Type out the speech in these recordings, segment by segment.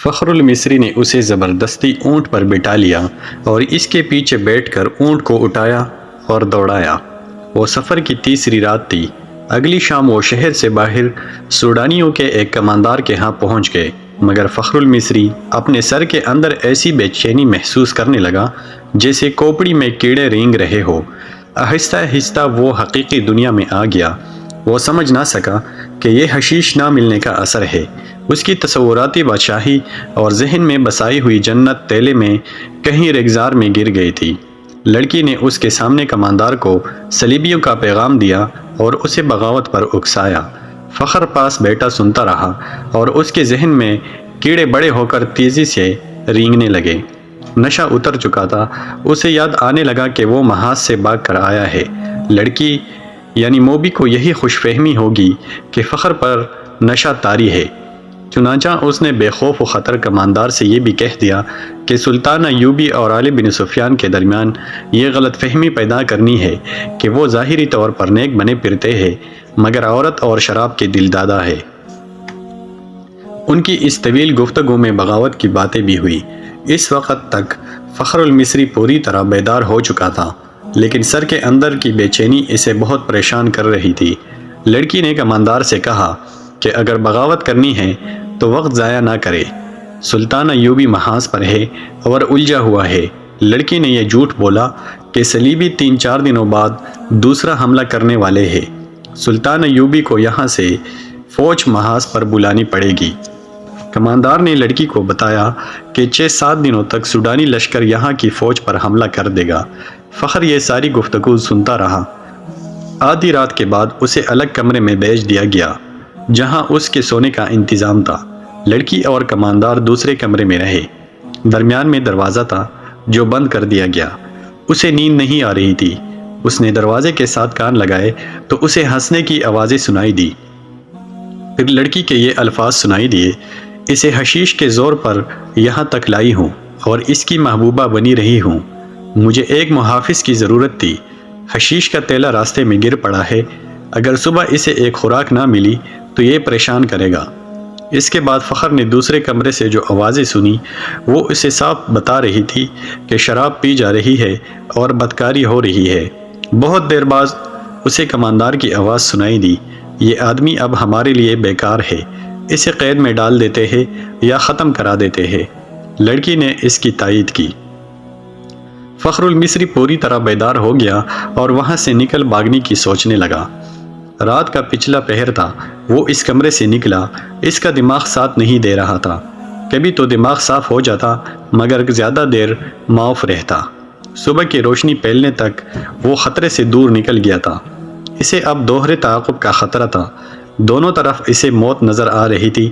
فخر المصری نے اسے زبردستی اونٹ پر بٹھا لیا اور اس کے پیچھے بیٹھ کر اونٹ کو اٹھایا اور دوڑایا۔ وہ سفر کی تیسری رات تھی۔ اگلی شام وہ شہر سے باہر سوڈانیوں کے ایک کماندار کے ہاں پہنچ گئے، مگر فخر المصری اپنے سر کے اندر ایسی بے چینی محسوس کرنے لگا جیسے کوپڑی میں کیڑے رینگ رہے ہو۔ آہستہ آہستہ وہ حقیقی دنیا میں آ گیا۔ وہ سمجھ نہ سکا کہ یہ حشیش نہ ملنے کا اثر ہے۔ اس کی تصوراتی بادشاہی اور ذہن میں بسائی ہوئی جنت تیلے میں کہیں ریگزار میں گر گئی تھی۔ لڑکی نے اس کے سامنے کماندار کو صلیبیوں کا پیغام دیا اور اسے بغاوت پر اکسایا۔ فخر پاس بیٹا سنتا رہا اور اس کے ذہن میں کیڑے بڑے ہو کر تیزی سے رینگنے لگے۔ نشہ اتر چکا تھا۔ اسے یاد آنے لگا کہ وہ محاذ سے بھاگ کر آیا ہے۔ لڑکی یعنی موبی کو یہی خوش فہمی ہوگی کہ فخر پر نشہ طاری ہے۔ چنانچہ اس نے بے خوف و خطر کماندار سے یہ بھی کہہ دیا کہ سلطان ایوبی اور علی بن سفیان کے درمیان یہ غلط فہمی پیدا کرنی ہے کہ وہ ظاہری طور پر نیک بنے پھرتے ہیں مگر عورت اور شراب کے دل دادا ہے۔ ان کی اس طویل گفتگو میں بغاوت کی باتیں بھی ہوئی۔ اس وقت تک فخر المصری پوری طرح بیدار ہو چکا تھا، لیکن سر کے اندر کی بے چینی اسے بہت پریشان کر رہی تھی۔ لڑکی نے کماندار سے کہا کہ اگر بغاوت کرنی ہے تو وقت ضائع نہ کرے۔ سلطان ایوبی محاذ پر ہے اور الجھا ہوا ہے۔ لڑکی نے یہ جھوٹ بولا کہ صلیبی 3-4 دنوں بعد دوسرا حملہ کرنے والے ہیں۔ سلطان ایوبی کو یہاں سے فوج محاذ پر بلانی پڑے گی۔ کماندار نے لڑکی کو بتایا کہ 6-7 دنوں تک سوڈانی لشکر یہاں کی فوج پر حملہ کر دے گا۔ فخر یہ ساری گفتگو سنتا رہا۔ آدھی رات کے بعد اسے الگ کمرے میں بھیج دیا گیا جہاں اس کے سونے کا انتظام تھا۔ لڑکی اور کماندار دوسرے کمرے میں رہے۔ درمیان میں دروازہ تھا جو بند کر دیا گیا۔ اسے نیند نہیں آ رہی تھی۔ اس نے دروازے کے ساتھ کان لگائے تو اسے ہنسنے کی آوازیں سنائی دی۔ پھر لڑکی کے یہ الفاظ سنائی دیے، اسے حشیش کے زور پر یہاں تک لائی ہوں اور اس کی محبوبہ بنی رہی ہوں۔ مجھے ایک محافظ کی ضرورت تھی۔ حشیش کا تیلا راستے میں گر پڑا ہے۔ اگر صبح اسے ایک خوراک نہ ملی تو یہ پریشان کرے گا۔ اس کے بعد فخر نے دوسرے کمرے سے جو آوازیں سنی وہ اسے صاف بتا رہی تھی کہ شراب پی جا رہی ہے اور بدکاری ہو رہی ہے۔ بہت دیر بعد اسے کماندار کی آواز سنائی دی، یہ آدمی اب ہمارے لیے بیکار ہے، اسے قید میں ڈال دیتے ہیں یا ختم کرا دیتے ہیں۔ لڑکی نے اس کی تائید کی۔ فخر المصری پوری طرح بیدار ہو گیا اور وہاں سے نکل بھاگنے کی سوچنے لگا۔ رات کا پچھلا پہر تھا۔ وہ اس کمرے سے نکلا۔ اس کا دماغ ساتھ نہیں دے رہا تھا۔ کبھی تو دماغ صاف ہو جاتا مگر زیادہ دیر معاف رہتا۔ صبح کی روشنی پھیلنے تک وہ خطرے سے دور نکل گیا تھا۔ اسے اب دوہرے تعاقب کا خطرہ تھا۔ دونوں طرف اسے موت نظر آ رہی تھی۔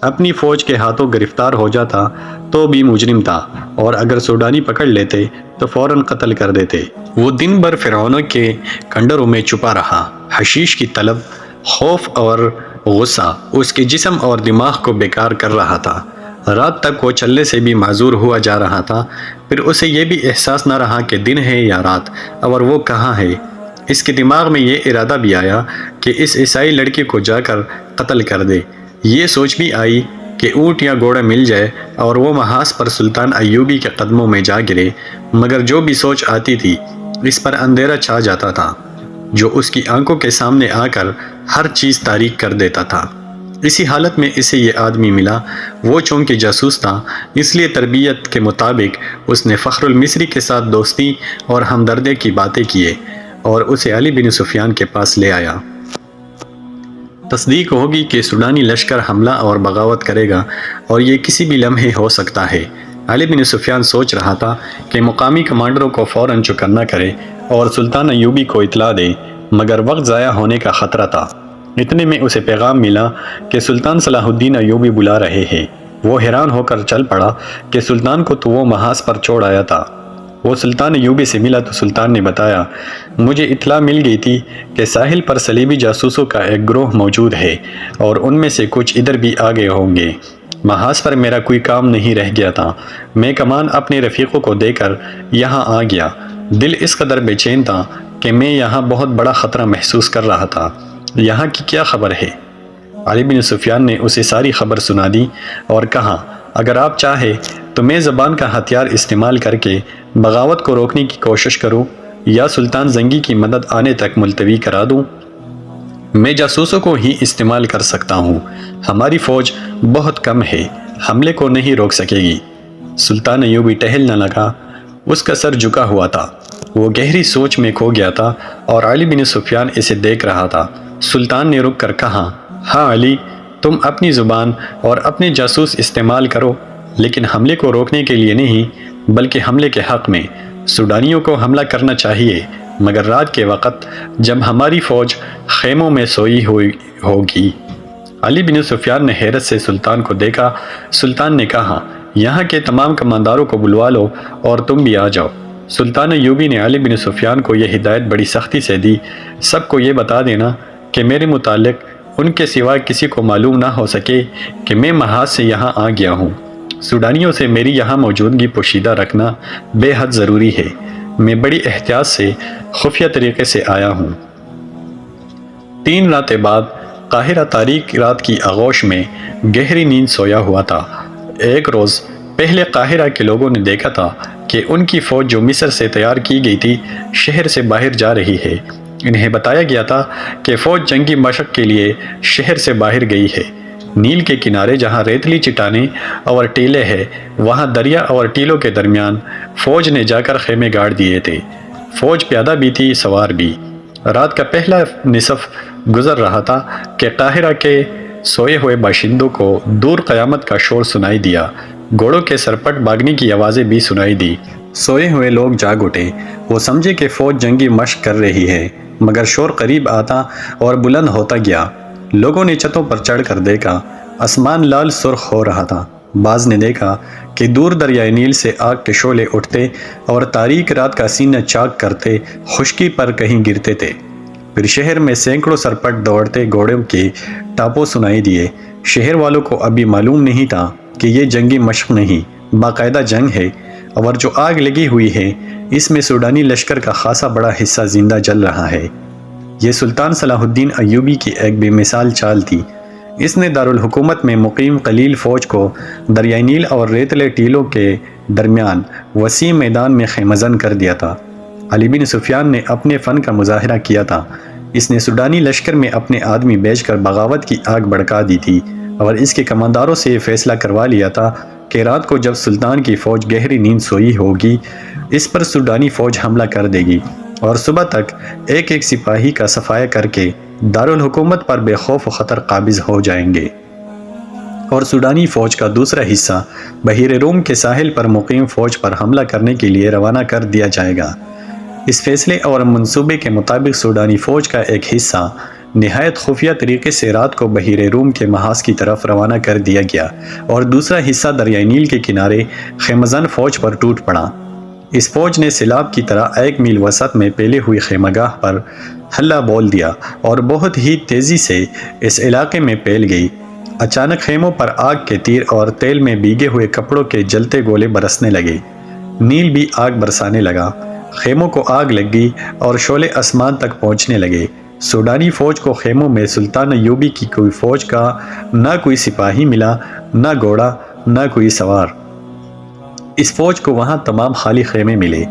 اپنی فوج کے ہاتھوں گرفتار ہو جاتا تو بھی مجرم تھا اور اگر سوڈانی پکڑ لیتے تو فوراً قتل کر دیتے۔ وہ دن بھر فرعونوں کے کنڈروں میں چھپا رہا۔ حشیش کی طلب، خوف اور غصہ اس کے جسم اور دماغ کو بیکار کر رہا تھا۔ رات تک وہ چلنے سے بھی معذور ہوا جا رہا تھا۔ پھر اسے یہ بھی احساس نہ رہا کہ دن ہے یا رات اور وہ کہاں ہے۔ اس کے دماغ میں یہ ارادہ بھی آیا کہ اس عیسائی لڑکی کو جا کر قتل کر دے۔ یہ سوچ بھی آئی کہ اونٹ یا گھوڑا مل جائے اور وہ محاذ پر سلطان ایوبی کے قدموں میں جا گرے، مگر جو بھی سوچ آتی تھی اس پر اندھیرا چھا جاتا تھا جو اس کی آنکھوں کے سامنے آ کر ہر چیز تاریک کر دیتا تھا۔ اسی حالت میں اسے یہ آدمی ملا۔ وہ چونکہ جاسوس تھا اس لیے تربیت کے مطابق اس نے فخر المصری کے ساتھ دوستی اور ہمدردی کی باتیں کیے اور اسے علی بن سفیان کے پاس لے آیا۔ تصدیق ہوگی کہ سوڈانی لشکر حملہ اور بغاوت کرے گا اور یہ کسی بھی لمحے ہو سکتا ہے۔ علی بن سفیان سوچ رہا تھا کہ مقامی کمانڈروں کو فوراً چکنا کرے اور سلطان ایوبی کو اطلاع دے، مگر وقت ضائع ہونے کا خطرہ تھا۔ اتنے میں اسے پیغام ملا کہ سلطان صلاح الدین ایوبی بلا رہے ہیں۔ وہ حیران ہو کر چل پڑا کہ سلطان کو تو وہ محاذ پر چھوڑ آیا تھا۔ وہ سلطان ایوبی سے ملا تو سلطان نے بتایا، مجھے اطلاع مل گئی تھی کہ ساحل پر صلیبی جاسوسوں کا ایک گروہ موجود ہے اور ان میں سے کچھ ادھر بھی آگے ہوں گے۔ محاذ پر میرا کوئی کام نہیں رہ گیا تھا۔ میں کمان اپنے رفیقوں کو دے کر یہاں آ گیا۔ دل اس قدر بے چین تھا کہ میں یہاں بہت بڑا خطرہ محسوس کر رہا تھا۔ یہاں کی کیا خبر ہے؟ علی بن سفیان نے اسے ساری خبر سنا دی اور کہا، اگر آپ چاہیں تو میں زبان کا ہتھیار استعمال کر کے بغاوت کو روکنے کی کوشش کروں یا سلطان زنگی کی مدد آنے تک ملتوی کرا دوں۔ میں جاسوسوں کو ہی استعمال کر سکتا ہوں، ہماری فوج بہت کم ہے، حملے کو نہیں روک سکے گی۔ سلطان ایوبی ٹہلنے لگا، اس کا سر جھکا ہوا تھا، وہ گہری سوچ میں کھو گیا تھا اور علی بن سفیان اسے دیکھ رہا تھا۔ سلطان نے رک کر کہا، ہاں علی، تم اپنی زبان اور اپنے جاسوس استعمال کرو، لیکن حملے کو روکنے کے لیے نہیں بلکہ حملے کے حق میں۔ سوڈانیوں کو حملہ کرنا چاہیے، مگر رات کے وقت جب ہماری فوج خیموں میں سوئی ہوئی ہوگی۔ علی بن سفیان نے حیرت سے سلطان کو دیکھا۔ سلطان نے کہا، یہاں کے تمام کمانداروں کو بلوا لو اور تم بھی آ جاؤ۔ سلطان ایوبی نے علی بن سفیان کو یہ ہدایت بڑی سختی سے دی، سب کو یہ بتا دینا کہ میرے متعلق ان کے سوا کسی کو معلوم نہ ہو سکے کہ میں محاذ سے یہاں آ گیا ہوں۔ سوڈانیوں سے میری یہاں موجودگی پوشیدہ رکھنا بے حد ضروری ہے، میں بڑی احتیاط سے خفیہ طریقے سے آیا ہوں۔ 3 راتیں بعد قاہرہ تاریک رات کی آغوش میں گہری نیند سویا ہوا تھا۔ ایک روز پہلے قاہرہ کے لوگوں نے دیکھا تھا کہ ان کی فوج جو مصر سے تیار کی گئی تھی شہر سے باہر جا رہی ہے۔ انہیں بتایا گیا تھا کہ فوج جنگی مشق کے لیے شہر سے باہر گئی ہے۔ نیل کے کنارے جہاں ریتلی چٹانیں اور ٹیلے ہیں، وہاں دریا اور ٹیلوں کے درمیان فوج نے جا کر خیمے گاڑ دیے تھے۔ فوج پیادہ بھی تھی، سوار بھی۔ رات کا پہلا نصف گزر رہا تھا کہ قاہرہ کے سوئے ہوئے باشندوں کو دور قیامت کا شور سنائی دیا، گھوڑوں کے سرپٹ بھاگنے کی آوازیں بھی سنائی دی۔ سوئے ہوئے لوگ جاگ اٹھے، وہ سمجھے کہ فوج جنگی مشق کر رہی ہے، مگر شور قریب آتا اور بلند ہوتا گیا۔ لوگوں نے چھتوں پر چڑھ کر دیکھا، آسمان لال سرخ ہو رہا تھا۔ بعض نے دیکھا کہ دور دریائے نیل سے آگ کے شعلے اٹھتے اور تاریک رات کا سینہ چاک کرتے خشکی پر کہیں گرتے تھے۔ پھر شہر میں سینکڑوں سرپٹ دوڑتے گھوڑوں کے ٹاپوں سنائی دیے۔ شہر والوں کو ابھی معلوم نہیں تھا کہ یہ جنگی مشق نہیں، باقاعدہ جنگ ہے، اور جو آگ لگی ہوئی ہے اس میں سوڈانی لشکر کا خاصا بڑا حصہ زندہ جل رہا ہے۔ یہ سلطان صلاح الدین ایوبی کی ایک بے مثال چال تھی۔ اس نے دارالحکومت میں مقیم قلیل فوج کو دریائے نیل اور ریتلے ٹیلوں کے درمیان وسیع میدان میں خیمہ زن کر دیا تھا۔ علی بن سفیان نے اپنے فن کا مظاہرہ کیا تھا۔ اس نے سوڈانی لشکر میں اپنے آدمی بیچ کر بغاوت کی آگ بھڑکا دی تھی اور اس کے کمانداروں سے یہ فیصلہ کروا لیا تھا کہ رات کو جب سلطان کی فوج گہری نیند سوئی ہوگی اس پر سوڈانی فوج حملہ کر دے گی اور صبح تک ایک ایک سپاہی کا صفایا کر کے دارالحکومت پر بے خوف و خطر قابض ہو جائیں گے، اور سوڈانی فوج کا دوسرا حصہ بحیر روم کے ساحل پر مقیم فوج پر حملہ کرنے کے لیے روانہ کر دیا جائے گا۔ اس فیصلے اور منصوبے کے مطابق سوڈانی فوج کا ایک حصہ نہایت خفیہ طریقے سے رات کو بحیر روم کے محاذ کی طرف روانہ کر دیا گیا اور دوسرا حصہ دریائے نیل کے کنارے خیمہ زن فوج پر ٹوٹ پڑا۔ اس فوج نے سیلاب کی طرح 1 میل وسط میں پھیلی ہوئی خیمہ گاہ پر حلہ بول دیا اور بہت ہی تیزی سے اس علاقے میں پھیل گئی۔ اچانک خیموں پر آگ کے تیر اور تیل میں بھیگے ہوئے کپڑوں کے جلتے گولے برسنے لگے۔ نیل بھی آگ برسانے لگا، خیموں کو آگ لگ گئی اور شعلے آسمان تک پہنچنے لگے۔ سوڈانی فوج کو خیموں میں سلطان ایوبی کی کوئی فوج کا نہ کوئی سپاہی ملا، نہ گھوڑا، نہ کوئی سوار۔ اس فوج کو وہاں تمام خالی خیمے ملے،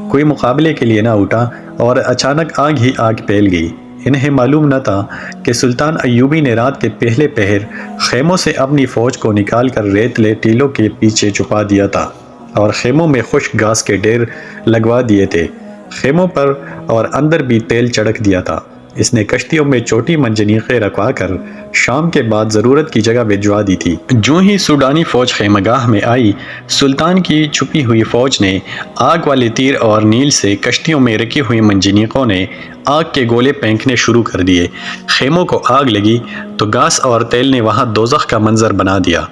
کوئی مقابلے کے لیے نہ اٹھا اور اچانک آگ ہی آگ پھیل گئی۔ انہیں معلوم نہ تھا کہ سلطان ایوبی نے رات کے پہلے پہر خیموں سے اپنی فوج کو نکال کر ریتلے ٹیلوں کے پیچھے چھپا دیا تھا اور خیموں میں خشک گھاس کے ڈھیر لگوا دیے تھے۔ خیموں پر اور اندر بھی تیل چڑک دیا تھا۔ اس نے کشتیوں میں چھوٹی منجنیقیں رکھوا کر شام کے بعد ضرورت کی جگہ بھجوا دی تھی۔ جو ہی سوڈانی فوج خیمہ گاہ میں آئی، سلطان کی چھپی ہوئی فوج نے آگ والے تیر اور نیل سے کشتیوں میں رکھی ہوئی منجنیقوں نے آگ کے گولے پھینکنے شروع کر دیے۔ خیموں کو آگ لگی تو گھاس اور تیل نے وہاں دوزخ کا منظر بنا دیا۔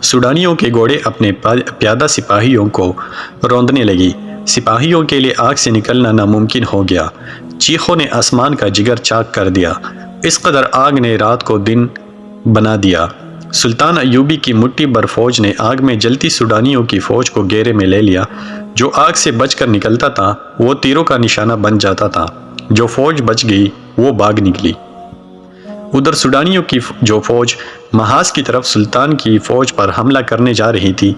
سوڈانیوں کے گھوڑے اپنے پیادہ سپاہیوں کو روندنے لگی۔ سپاہیوں کے لیے آگ سے نکلنا ناممکن ہو گیا۔ چیخوں نے آسمان کا جگر چاک کر دیا۔ اس قدر آگ نے رات کو دن بنا دیا۔ سلطان ایوبی کی مٹھی بھر فوج نے آگ میں جلتی سوڈانیوں کی فوج کو گھیرے میں لے لیا۔ جو آگ سے بچ کر نکلتا تھا وہ تیروں کا نشانہ بن جاتا تھا، جو فوج بچ گئی وہ بھاگ نکلی۔ ادھر سوڈانیوں کی جو فوج محاذ کی طرف سلطان کی فوج پر حملہ کرنے جا رہی تھی،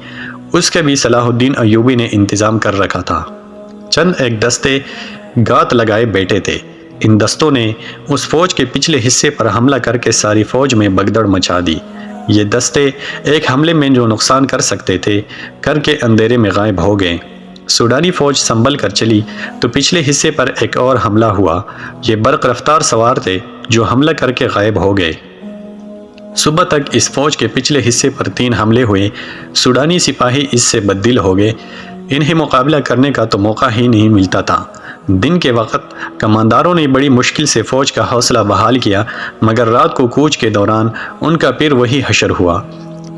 اس کا بھی صلاح الدین ایوبی نے انتظام کر رکھا تھا۔ چند ایک دستے گات لگائے بیٹھے تھے۔ ان دستوں نے اس فوج کے پچھلے حصے پر حملہ کر کے ساری فوج میں بگدڑ مچا دی۔ یہ دستے ایک حملے میں جو نقصان کر سکتے تھے کر کے اندھیرے میں غائب ہو گئے۔ سوڈانی فوج سنبھل کر چلی تو پچھلے حصے پر ایک اور حملہ ہوا۔ یہ برق رفتار سوار تھے جو حملہ کر کے غائب ہو گئے۔ صبح تک اس فوج کے پچھلے حصے پر 3 حملے ہوئے۔ سوڈانی سپاہی اس سے بددل ہو گئے۔ انہیں مقابلہ کرنے کا تو موقع ہی نہیں ملتا تھا۔ دن کے وقت کمانداروں نے بڑی مشکل سے فوج کا حوصلہ بحال کیا، مگر رات کو کوچ کے دوران ان کا پھر وہی حشر ہوا۔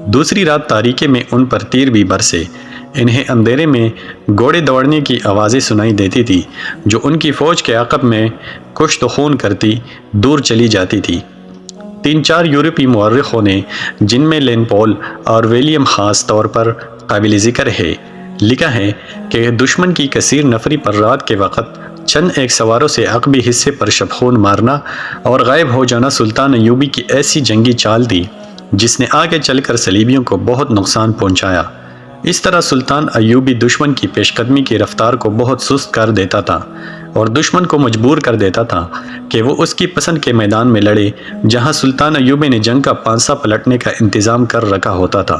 دوسری رات تاریکی میں ان پر تیر بھی برسے۔ انہیں اندھیرے میں گھوڑے دوڑنے کی آوازیں سنائی دیتی تھی جو ان کی فوج کے عقب میں کشت و خون کرتی دور چلی جاتی تھی۔ 3-4 یورپی مورخوں نے، جن میں لین پول اور ویلیم خاص طور پر قابل ذکر ہے، لکھا ہے کہ دشمن کی کثیر نفری پر رات کے وقت چند ایک سواروں سے عقبی حصے پر شبخون مارنا اور غائب ہو جانا سلطان ایوبی کی ایسی جنگی چال تھی جس نے آگے چل کر صلیبیوں کو بہت نقصان پہنچایا۔ اس طرح سلطان ایوبی دشمن کی پیش قدمی کی رفتار کو بہت سست کر دیتا تھا اور دشمن کو مجبور کر دیتا تھا کہ وہ اس کی پسند کے میدان میں لڑے جہاں سلطان ایوبی نے جنگ کا پانسا پلٹنے کا انتظام کر رکھا ہوتا تھا۔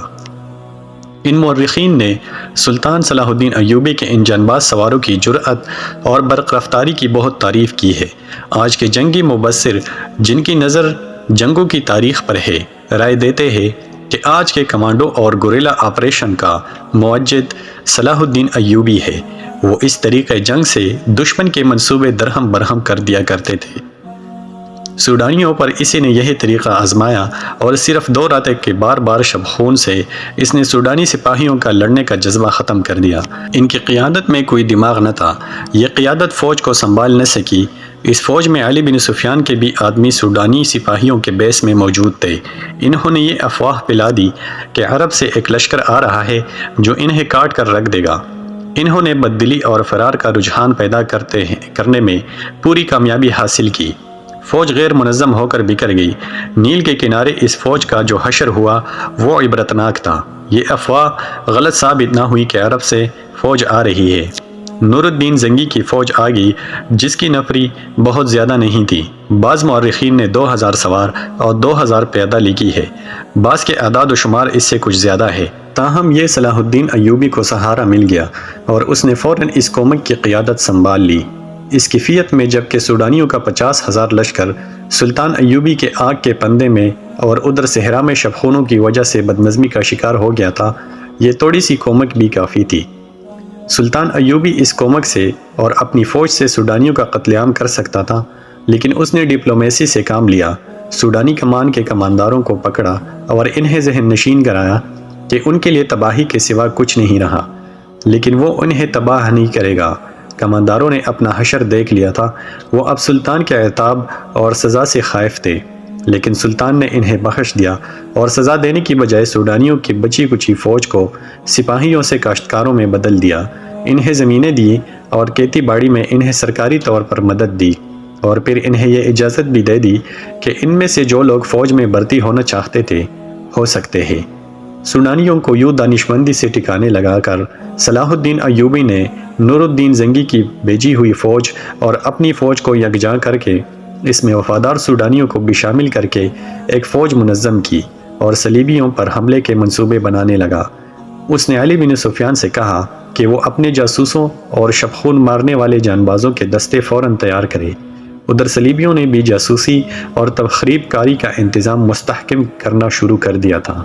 ان مورخین نے سلطان صلاح الدین ایوبی کے ان جانباز سواروں کی جرأت اور برق رفتاری کی بہت تعریف کی ہے۔ آج کے جنگی مبصر جن کی نظر جنگوں کی تاریخ پر ہے، رائے دیتے ہیں کہ آج کے کمانڈو اور گوریلا آپریشن کا موجد صلاح الدین ایوبی ہے۔ وہ اس طریقے جنگ سے دشمن کے منصوبے درہم برہم کر دیا کرتے تھے۔ سوڈانیوں پر اسی نے یہی طریقہ آزمایا اور صرف 2 راتیں کے بار بار شبخون سے اس نے سوڈانی سپاہیوں کا لڑنے کا جذبہ ختم کر دیا۔ ان کی قیادت میں کوئی دماغ نہ تھا، یہ قیادت فوج کو سنبھال نہ سکی۔ اس فوج میں علی بن سفیان کے بھی آدمی سوڈانی سپاہیوں کے بیس میں موجود تھے۔ انہوں نے یہ افواہ پھیلا دی کہ عرب سے ایک لشکر آ رہا ہے جو انہیں کاٹ کر رکھ دے گا۔ انہوں نے بددلی اور فرار کا رجحان پیدا کرنے میں پوری کامیابی حاصل کی۔ فوج غیر منظم ہو کر بکھر گئی۔ نیل کے کنارے اس فوج کا جو حشر ہوا وہ عبرتناک تھا۔ یہ افواہ غلط ثابت نہ ہوئی کہ عرب سے فوج آ رہی ہے۔ نور الدین زنگی کی فوج آ گئی جس کی نفری بہت زیادہ نہیں تھی۔ بعض مورخین نے 2000 سوار اور 2000 پیادہ لکھی ہے، بعض کے اعداد و شمار اس سے کچھ زیادہ ہے۔ تاہم یہ صلاح الدین ایوبی کو سہارا مل گیا اور اس نے فوراً اس قومک کی قیادت سنبھال لی۔ اس کیفیت میں جبکہ سوڈانیوں کا 50,000 لشکر سلطان ایوبی کے آگ کے پندے میں اور ادھر صحرا میں شبخونوں کی وجہ سے بدنظمی کا شکار ہو گیا تھا، یہ تھوڑی سی قومک بھی کافی تھی۔ سلطان ایوبی اس قومک سے اور اپنی فوج سے سوڈانیوں کا قتل عام کر سکتا تھا، لیکن اس نے ڈپلومیسی سے کام لیا۔ سوڈانی کمان کے کمانداروں کو پکڑا اور انہیں ذہن نشین کرایا کہ ان کے لیے تباہی کے سوا کچھ نہیں رہا، لیکن وہ انہیں تباہ نہیں کرے گا۔ کمانداروں نے اپنا حشر دیکھ لیا تھا، وہ اب سلطان کے عتاب اور سزا سے خائف تھے، لیکن سلطان نے انہیں بخش دیا اور سزا دینے کی بجائے سوڈانیوں کی بچی کچی فوج کو سپاہیوں سے کاشتکاروں میں بدل دیا، انہیں زمینیں دی اور کھیتی باڑی میں انہیں سرکاری طور پر مدد دی، اور پھر انہیں یہ اجازت بھی دے دی کہ ان میں سے جو لوگ فوج میں بھرتی ہونا چاہتے تھے ہو سکتے ہیں۔ سوڈانیوں کو یوں دانشمندی سے ٹھکانے لگا کر صلاح الدین ایوبی نے نور الدین زنگی کی بھیجی ہوئی فوج اور اپنی فوج کو یکجا کر کے اس میں وفادار سوڈانیوں کو بھی شامل کر کے ایک فوج منظم کی اور صلیبیوں پر حملے کے منصوبے بنانے لگا۔ اس نے علی بن سفیان سے کہا کہ وہ اپنے جاسوسوں اور شبخون مارنے والے جانبازوں کے دستے فوراً تیار کرے۔ ادھر صلیبیوں نے بھی جاسوسی اور تخریب کاری کا انتظام مستحکم کرنا شروع کر دیا تھا۔